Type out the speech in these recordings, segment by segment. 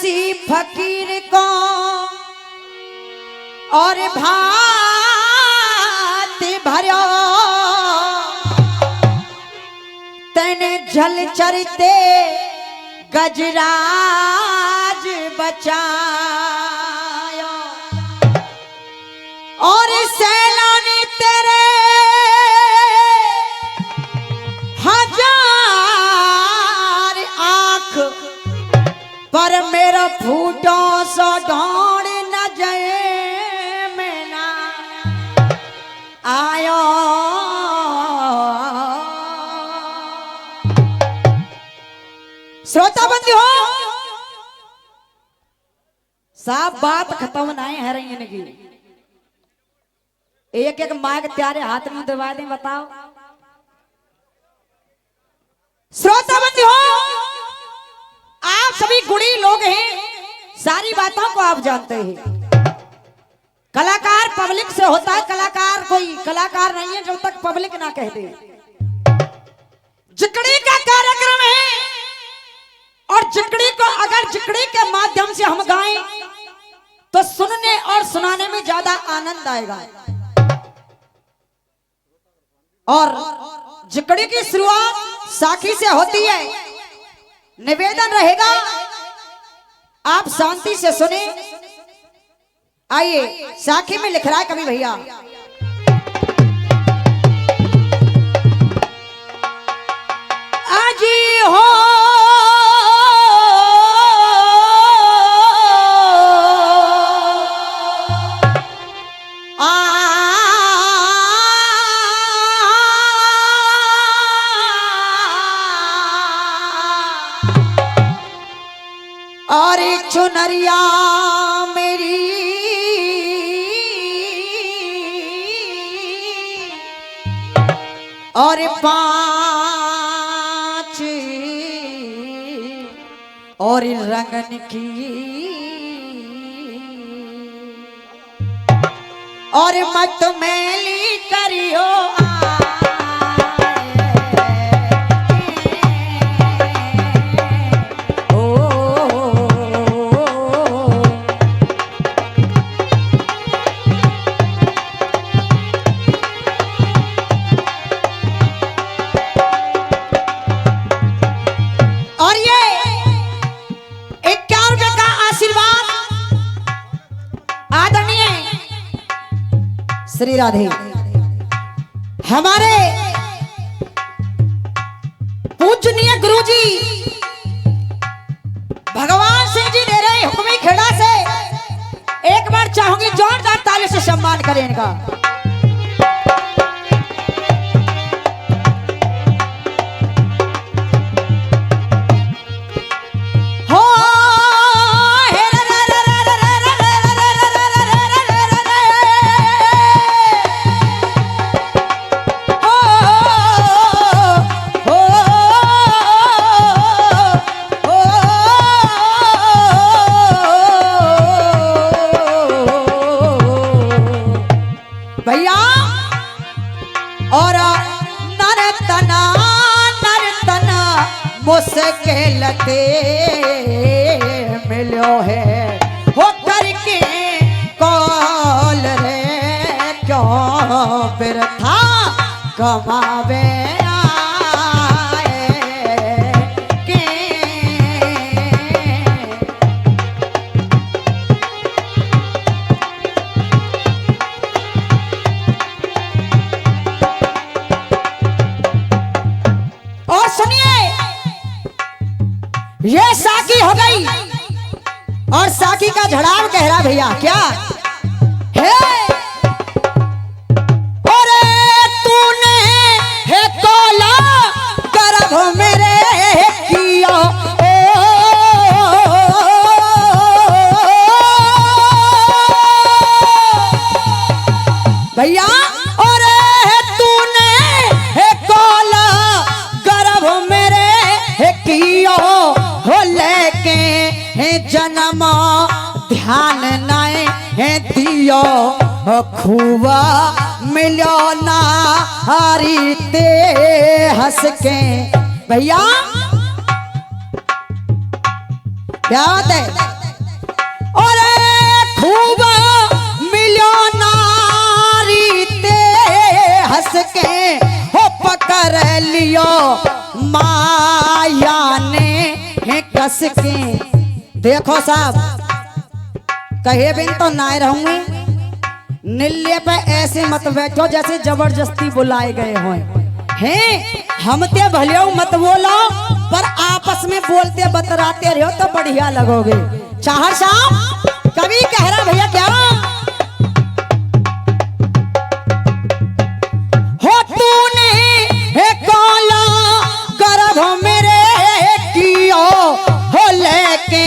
बंसी फकीर को और भात भरो तने जल चरते गजराज बचायो और सैलानी तेरे हजार आंख पर मेरा फूटो सो ढोड़ न जाए में ना आयो। श्रोता बंदी हो साफ बात खत्म ना है रही है की एक एक माइक त्यारे हाथ में दबा दें बताओ। श्रोता बंदी हो आप सभी गुणी लोग हैं सारी बातों को आप जानते हैं। कलाकार पब्लिक से होता है कलाकार कोई कलाकार नहीं है जब तक पब्लिक ना कह दे। जिकड़ी का कार्यक्रम है और जिकड़ी को अगर जिकड़ी के माध्यम से हम गाएं तो सुनने और सुनाने में ज्यादा आनंद आएगा। और जिकड़ी की शुरुआत साखी से होती है। निवेदन रहेगा आप शांति से सुने। आइए साखी में लिख रहा है कवि भैया आजी हो और चुनरिया मेरी और पांच और रंगन की और मत मैली करियो श्री राधे हमारे पूजनीय गुरुजी भगवान सिंह जी दे रहे हुक्मी खेड़ा से एक बार चाहूंगी जोरदार ताली से सम्मान करें इनका। भैया और नर्तना मुश्किल ते मिलो है हो करके कॉल रे क्यों बिरथा कमावे ये साकी हो गई और साकी का झड़ाव गहरा भैया क्या है। अरे तूने है तोला गर्भ मेरे किया भैया अरे तूने है तोला गर्भ मेरे किया हो लेके है जन्म ध्यान नाए है दियो खुआ मिलो ना हारी ते हंस के भैया क्या बात है। और खूब मिलो नारी ते हंस के हो पकड़ लियो माया ने है कस के। देखो साहब कहे बिन तो ना रहूंगी, निल्ले पे ऐसे मत बैठो जैसे जबरदस्ती बुलाए गए हो हैं। हम ते भले मत बोलो पर आपस में बोलते बतराते रहो तो बढ़िया लगोगे। चाहर साहब कभी कह रहा भैया क्या हो तूने हे काला गर्भ मेरे कियो हो लेके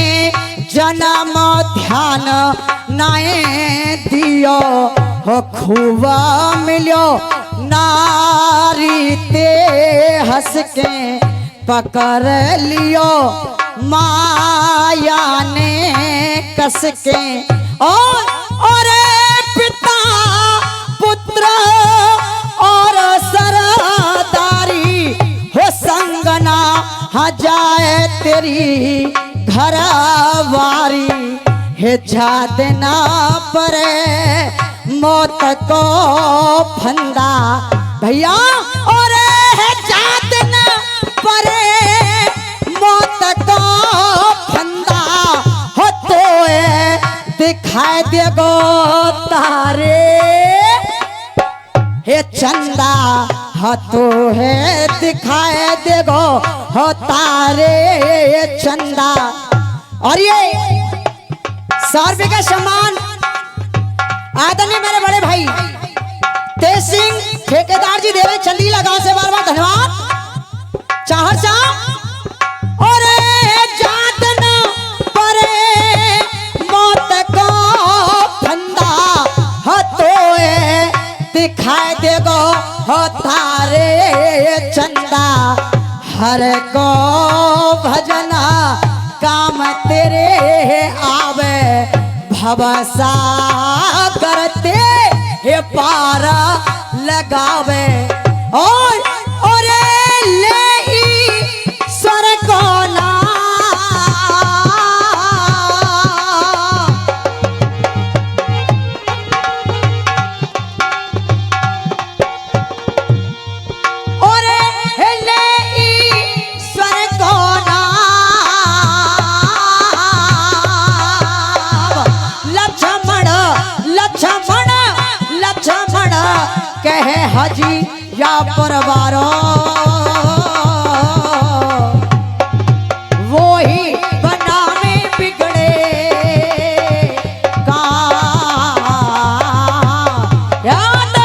जन्म ध्यान नाए दियो हो खुआ मिलो नारी ते हंस के पकड़ लियो माया ने कस के। और पिता पुत्र और सरदारी हो संगना हाँ जाए तेरी घरवारी हे जा देना परे मौत को फंदा भैया। और है जा देना परे मौत को फंदा हो तो दिखाई देगो तारे हे चंदा हो तो है दिखाई देगो हो तारे चंदा। और ये 100 रुपये का सम्मान आदरणीय मेरे बड़े भाई तेज सिंह ठेकेदार जी देवे चंदीला गांव से बार बार धन्यवाद। चाहर साहब और जात न परे मौत को फंदा हो तो दिखाई देगो हो तारे चंदा हर को भजना काम तेरे आवे भवसा करते हे पारा लगावे। और ले स्वर को ना और ले स्वर को ना लक्ष्मण कहे हजी या परवारो वो ही बना में बिगड़े का याद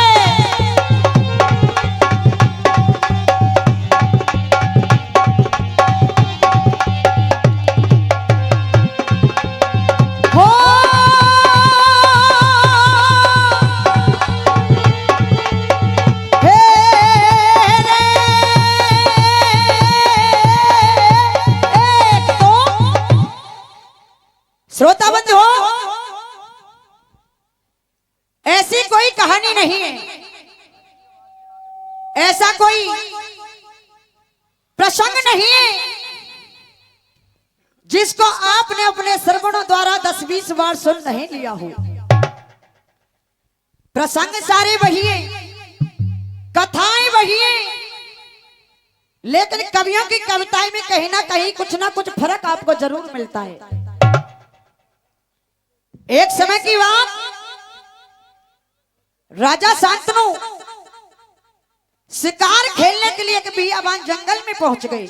हो। श्रोता बंधु ऐसी कोई कहानी नहीं है, ऐसा कोई प्रसंग नहीं है जिसको आपने अपने श्रवणों द्वारा 10-20 बार सुन नहीं लिया हो। प्रसंग सारे वही है, कथाएं वही है, लेकिन कवियों की कविताएं में कहीं ना कुछ फर्क आपको जरूर मिलता है। एक समय की बात, राजा शांतनु शिकार खेलने के लिए एक बियाबान जंगल में पहुंच गए।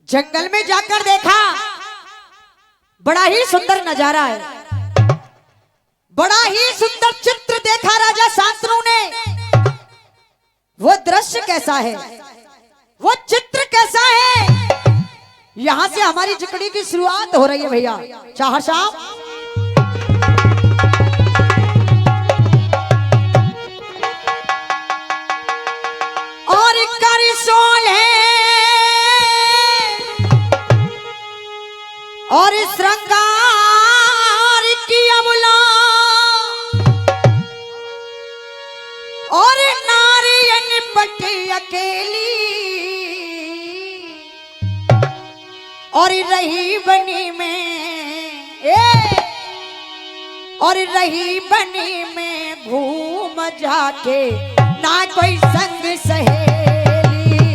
जंगल में जाकर देखा बड़ा ही सुंदर नजारा है, बड़ा ही सुंदर चित्र देखा राजा शांतनु ने। वो दृश्य कैसा है, वो चित्र कैसा है, यहां से हमारी जिकड़ी की शुरुआत हो रही है भैया। चाहर साहब और कर सोले और श्रृंगार की अबला और नारियन पटी अकेली और रही बनी में और रही बनी में घूम जाके ना कोई संग सहेली।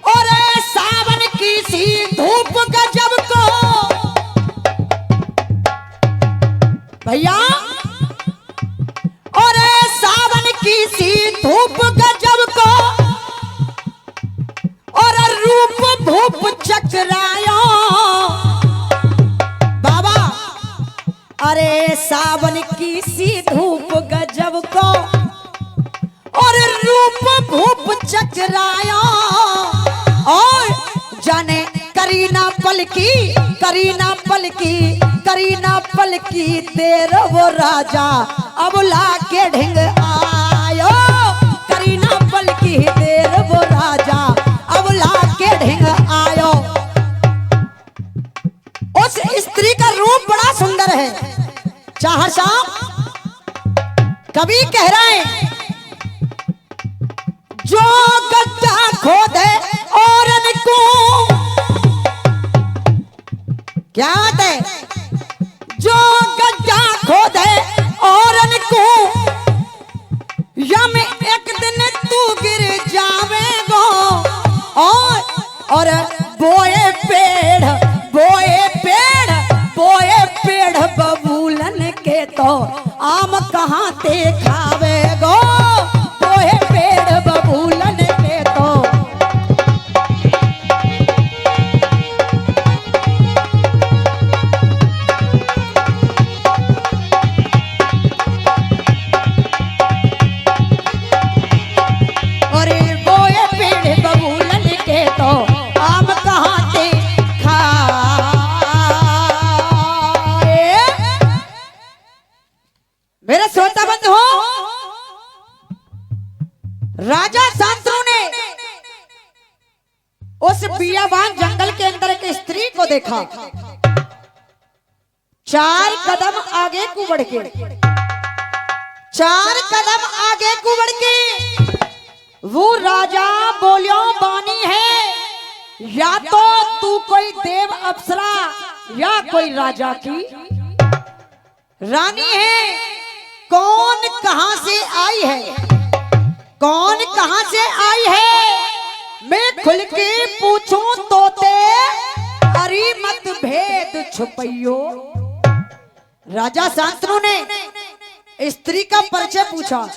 और सावन की सी धूप गजब को भैया और सावन की सी धूप गजब को और रूप भूप चकरायो बाबा। अरे सावन की सी धूप गजब को और रूप भूप चकरायो और जाने करीना पलकी देर वो राजा अब लाके ढिंग आयो। करीना पलकी देर वो राजा अब लाके ढिंग आयो। उस स्त्री का रूप बड़ा सुंदर है। चाहर शाम कवि कह रहे हैं जो गड्ढा खोदे औरन को क्या है जो गड्ढा खोदे औरन को या में एक दिन तू गिर जावेगो और बोए पेड़ बबूलन के तो आम कहाँ ते खावेगो। बोए पेड़ बबूलन के तो राजा शांतनु ने उस बियाबान जंगल के अंदर एक स्त्री को देखा। 4 कदम आगे को बढ़ के 4 कदम आगे को बढ़ के वो राजा बोलियो बानी है या तो तू कोई देव अप्सरा या कोई राजा की रानी है। कौन कहां से आई है कौन कहां से आई है मैं खुल के पूछूं तोते अरे मत भेद छुपैयो। राजा शांतनु ने स्त्री का परिचय पूछा।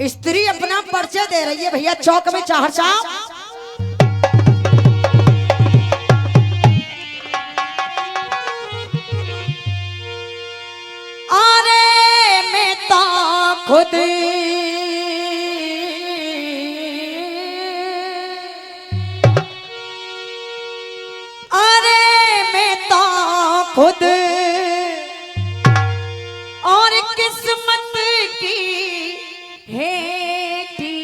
स्त्री अपना परिचय दे रही है भैया चौक में चाहर साहब। अरे मैं तो खुद खुद और किस्मत की हेठी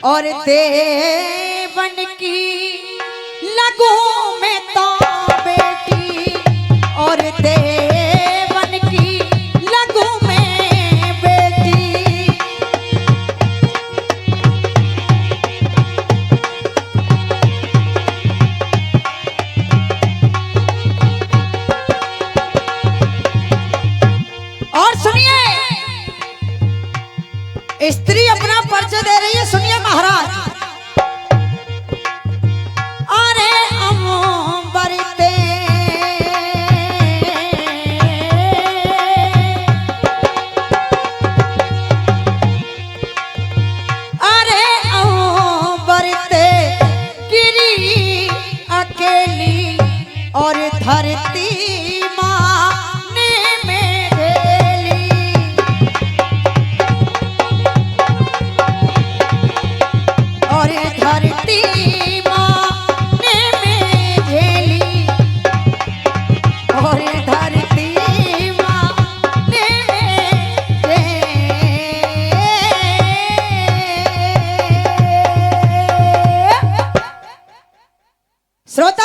और देवन की लगू में तो बेटी और देवन की लगू में बेटी। और सुनिए स्त्री अपना परिचय दे रही है। सुनिए महाराज। अरे अम्बरते अरे अम्बरते गिरी अकेली और धरती श्रोता